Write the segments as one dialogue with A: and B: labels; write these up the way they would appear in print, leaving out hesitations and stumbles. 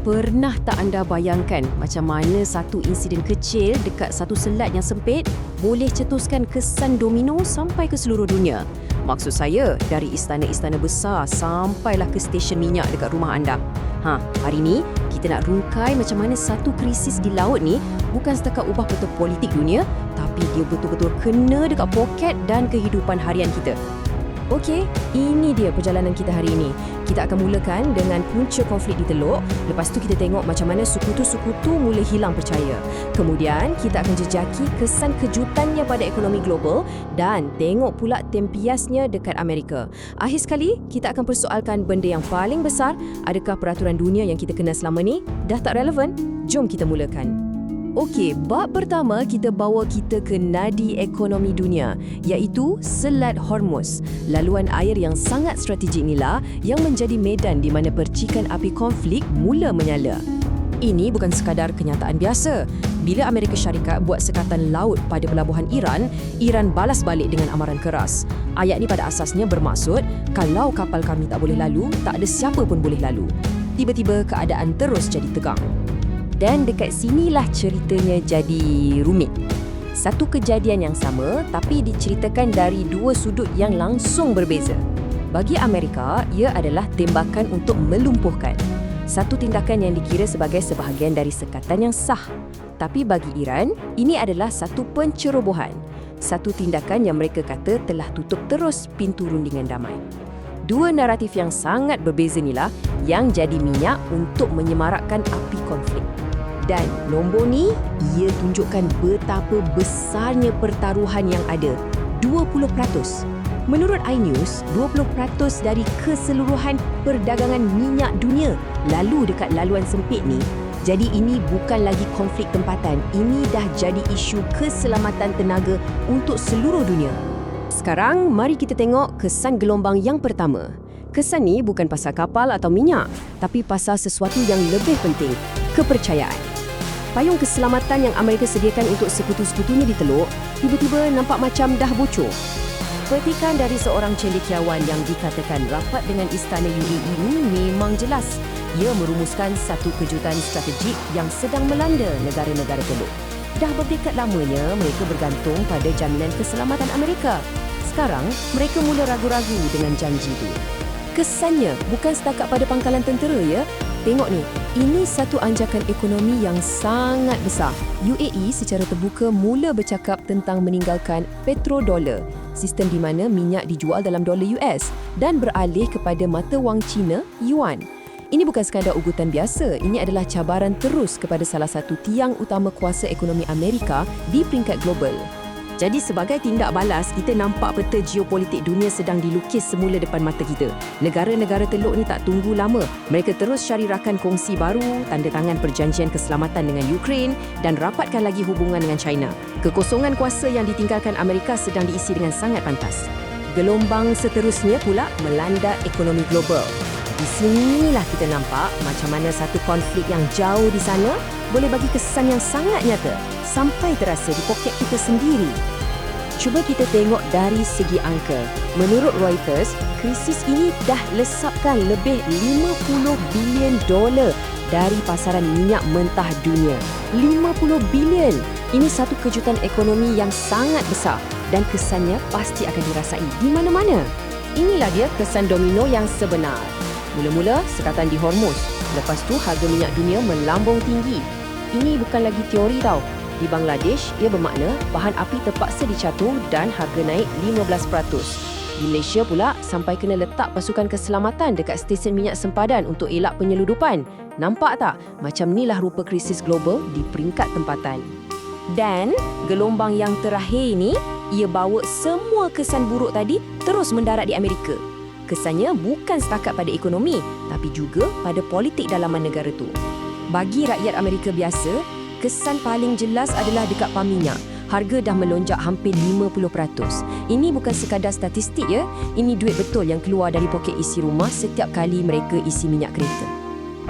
A: Pernah tak anda bayangkan macam mana satu insiden kecil dekat satu selat yang sempit boleh cetuskan kesan domino sampai ke seluruh dunia? Maksud saya, dari istana-istana besar sampailah ke stesen minyak dekat rumah anda. Hari ni kita nak rungkai macam mana satu krisis di laut ni bukan setakat ubah peta politik dunia, tapi dia betul-betul kena dekat poket dan kehidupan harian kita. Okey, ini dia perjalanan kita hari ini. Kita akan mulakan dengan punca konflik di Teluk. Lepas tu kita tengok macam mana sekutu-sekutu mula hilang percaya. Kemudian kita akan jejaki kesan kejutannya pada ekonomi global dan tengok pula tempiasnya dekat Amerika. Akhir sekali, kita akan persoalkan benda yang paling besar. Adakah peraturan dunia yang kita kenal selama ni dah tak relevan? Jom kita mulakan. Okey, bab pertama kita bawa kita ke nadi ekonomi dunia, iaitu Selat Hormuz. Laluan air yang sangat strategik inilah yang menjadi medan di mana percikan api konflik mula menyala. Ini bukan sekadar kenyataan biasa. Bila Amerika Syarikat buat sekatan laut pada pelabuhan Iran, Iran balas balik dengan amaran keras. Ayat ni pada asasnya bermaksud, kalau kapal kami tak boleh lalu, tak ada siapa pun boleh lalu. Tiba-tiba keadaan terus jadi tegang. Dan dekat sinilah ceritanya jadi rumit. Satu kejadian yang sama tapi diceritakan dari dua sudut yang langsung berbeza. Bagi Amerika, ia adalah tembakan untuk melumpuhkan. Satu tindakan yang dikira sebagai sebahagian dari sekatan yang sah. Tapi bagi Iran, ini adalah satu pencerobohan. Satu tindakan yang mereka kata telah tutup terus pintu rundingan damai. Dua naratif yang sangat berbeza inilah yang jadi minyak untuk menyemarakkan api konflik. Dan nombor ni, ia tunjukkan betapa besarnya pertaruhan yang ada. 20%. Menurut iNews, 20% dari keseluruhan perdagangan minyak dunia lalu dekat laluan sempit ni. Jadi ini bukan lagi konflik tempatan. Ini dah jadi isu keselamatan tenaga untuk seluruh dunia. Sekarang, mari kita tengok kesan gelombang yang pertama. Kesan ni bukan pasal kapal atau minyak, tapi pasal sesuatu yang lebih penting, kepercayaan. Payung keselamatan yang Amerika sediakan untuk sekutu-sekutunya di Teluk tiba-tiba nampak macam dah bocor. Petikan dari seorang cendekiawan yang dikatakan rapat dengan Istana UAE ini memang jelas. Ia merumuskan satu kejutan strategik yang sedang melanda negara-negara Teluk. Dah berdekad lamanya mereka bergantung pada jaminan keselamatan Amerika. Sekarang, mereka mula ragu-ragu dengan janji itu. Kesannya bukan setakat pada pangkalan tentera ya. Tengok ni, ini satu anjakan ekonomi yang sangat besar. UAE secara terbuka mula bercakap tentang meninggalkan petrodolar, sistem di mana minyak dijual dalam dolar US dan beralih kepada mata wang Cina, yuan. Ini bukan sekadar ugutan biasa, ini adalah cabaran terus kepada salah satu tiang utama kuasa ekonomi Amerika di peringkat global. Jadi sebagai tindak balas, kita nampak peta geopolitik dunia sedang dilukis semula depan mata kita. Negara-negara Teluk ni tak tunggu lama. Mereka terus cari rakan kongsi baru, tanda tangan perjanjian keselamatan dengan Ukraine dan rapatkan lagi hubungan dengan China. Kekosongan kuasa yang ditinggalkan Amerika sedang diisi dengan sangat pantas. Gelombang seterusnya pula melanda ekonomi global. Di sinilah kita nampak macam mana satu konflik yang jauh di sana boleh bagi kesan yang sangat nyata sampai terasa di poket kita sendiri. Cuba kita tengok dari segi angka. Menurut Reuters, krisis ini dah lesapkan lebih $50 bilion dari pasaran minyak mentah dunia. 50 bilion. Ini satu kejutan ekonomi yang sangat besar dan kesannya pasti akan dirasai di mana-mana. Inilah dia kesan domino yang sebenar. Mula-mula sekatan di Hormuz. Lepas tu harga minyak dunia melambung tinggi. Ini bukan lagi teori tau. Di Bangladesh, ia bermakna bahan api terpaksa dicatur dan harga naik 15%. Di Malaysia pula, sampai kena letak pasukan keselamatan dekat stesen minyak sempadan untuk elak penyeludupan. Nampak tak? Macam inilah rupa krisis global di peringkat tempatan. Dan gelombang yang terakhir ini, ia bawa semua kesan buruk tadi terus mendarat di Amerika. Kesannya bukan setakat pada ekonomi, tapi juga pada politik dalaman negara tu. Bagi rakyat Amerika biasa, kesan paling jelas adalah dekat pam minyak. Harga dah melonjak hampir 50%. Ini bukan sekadar statistik ya. Ini duit betul yang keluar dari poket isi rumah setiap kali mereka isi minyak kereta.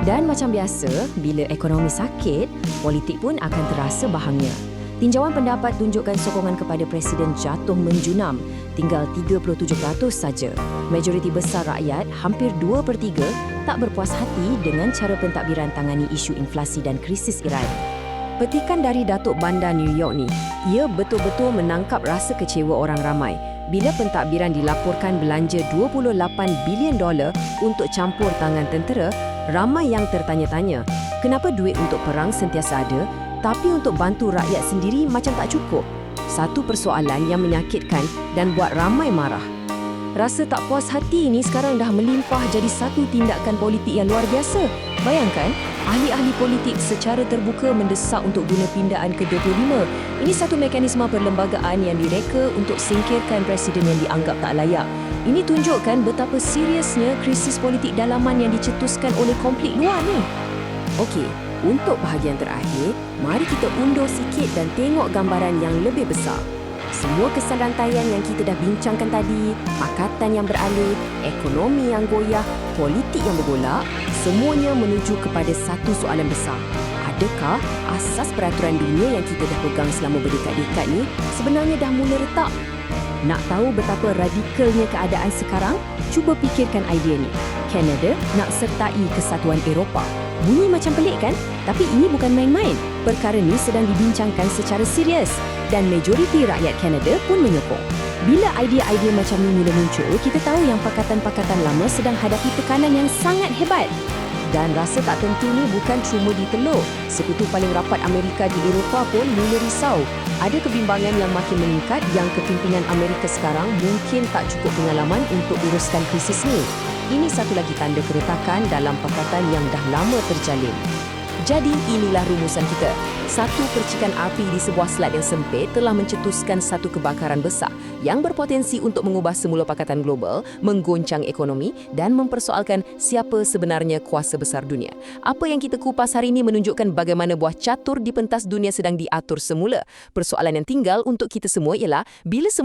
A: Dan macam biasa, bila ekonomi sakit, politik pun akan terasa bahangnya.
B: Tinjauan pendapat tunjukkan sokongan kepada Presiden jatuh menjunam, tinggal 37% saja. Majoriti besar rakyat, hampir 2/3, tak berpuas hati dengan cara pentadbiran tangani isu inflasi dan krisis Iran. Petikan dari Datuk Bandar New York ni, ia betul-betul menangkap rasa kecewa orang ramai bila pentadbiran dilaporkan belanja $28 bilion untuk campur tangan tentera. Ramai yang tertanya-tanya, kenapa duit untuk perang sentiasa ada, tapi untuk bantu rakyat sendiri macam tak cukup? Satu persoalan yang menyakitkan dan buat ramai marah. Rasa tak puas hati ini sekarang dah melimpah jadi satu tindakan politik yang luar biasa. Bayangkan, ahli-ahli politik secara terbuka mendesak untuk guna pindaan ke-25. Ini satu mekanisme perlembagaan yang direka untuk singkirkan presiden yang dianggap tak layak. Ini tunjukkan betapa seriusnya krisis politik dalaman yang dicetuskan oleh konflik luar ni. Okey, untuk bahagian terakhir, mari kita undur sikit dan tengok gambaran yang lebih besar. Semua kesan rantaian yang kita dah bincangkan tadi, pakatan yang beralih, ekonomi yang goyah, politik yang bergolak, semuanya menuju kepada satu soalan besar. Adakah asas peraturan dunia yang kita dah pegang selama berdekad-dekad ni sebenarnya dah mula retak? Nak tahu betapa radikalnya keadaan sekarang? Cuba fikirkan idea ni. Kanada nak sertai Kesatuan Eropah. Bunyi macam pelik kan? Tapi ini bukan main-main. Perkara ni sedang dibincangkan secara serius dan majoriti rakyat Kanada pun menyokong. Bila idea-idea macam ni mula muncul, kita tahu yang pakatan-pakatan lama sedang hadapi tekanan yang sangat hebat. Dan rasa tak tentu ni bukan cuma di Teluk. Sekutu paling rapat Amerika di Eropah pun mula risau. Ada kebimbangan yang makin meningkat yang kepimpinan Amerika sekarang mungkin tak cukup pengalaman untuk uruskan krisis ni. Ini satu lagi tanda keretakan dalam pakatan yang dah lama terjalin. Jadi inilah rumusan kita. Satu percikan api di sebuah selat yang sempit telah mencetuskan satu kebakaran besar yang berpotensi untuk mengubah semula pakatan global, menggoncang ekonomi dan mempersoalkan siapa sebenarnya kuasa besar dunia. Apa yang kita kupas hari ini menunjukkan bagaimana buah catur di pentas dunia sedang diatur semula. Persoalan yang tinggal untuk kita semua ialah bila semua